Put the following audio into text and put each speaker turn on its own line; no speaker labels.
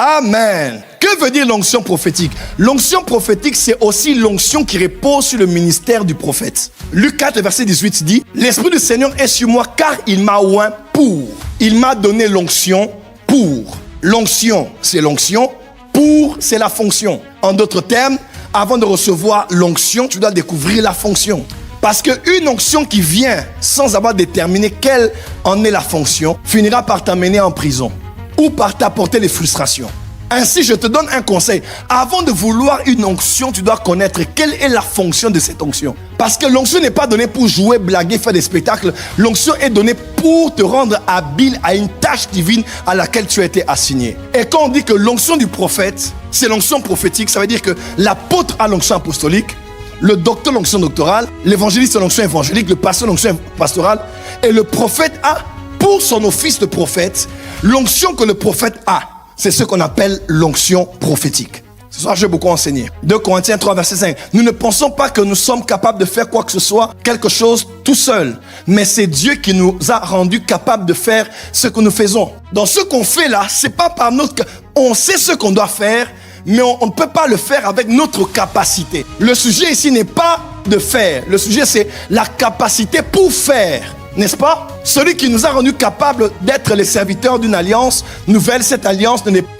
Amen. Que veut dire l'onction prophétique? L'onction prophétique, c'est aussi l'onction qui repose sur le ministère du prophète. Luc 4, verset 18 dit, « L'Esprit du Seigneur est sur moi car il m'a oint pour. Il m'a donné l'onction pour. » L'onction, c'est l'onction. Pour, c'est la fonction. En d'autres termes, avant de recevoir l'onction, tu dois découvrir la fonction. Parce qu'une onction qui vient sans avoir déterminé quelle en est la fonction, finira par t'amener en prison ou par t'apporter des frustrations. Ainsi, je te donne un conseil. Avant de vouloir une onction, tu dois connaître quelle est la fonction de cette onction. Parce que l'onction n'est pas donnée pour jouer, blaguer, faire des spectacles. L'onction est donnée pour te rendre habile à une tâche divine à laquelle tu as été assigné. Et quand on dit que l'onction du prophète, c'est l'onction prophétique, ça veut dire que l'apôtre a l'onction apostolique, le docteur l'onction doctorale, l'évangéliste l'onction évangélique, le pasteur l'onction pastorale, et le prophète a, pour son office de prophète, l'onction que le prophète a. C'est ce qu'on appelle l'onction prophétique. Ce soir, j'ai beaucoup enseigné. 2 Corinthiens 3, verset 5. Nous ne pensons pas que nous sommes capables de faire quoi que ce soit, quelque chose tout seul. Mais c'est Dieu qui nous a rendus capables de faire ce que nous faisons. Dans ce qu'on fait là, c'est pas par notre... On sait ce qu'on doit faire, mais on ne peut pas le faire avec notre capacité. Le sujet ici n'est pas de faire. Le sujet, c'est la capacité pour faire. N'est-ce pas? Celui qui nous a rendus capables d'être les serviteurs d'une alliance nouvelle, cette alliance ne n'est pas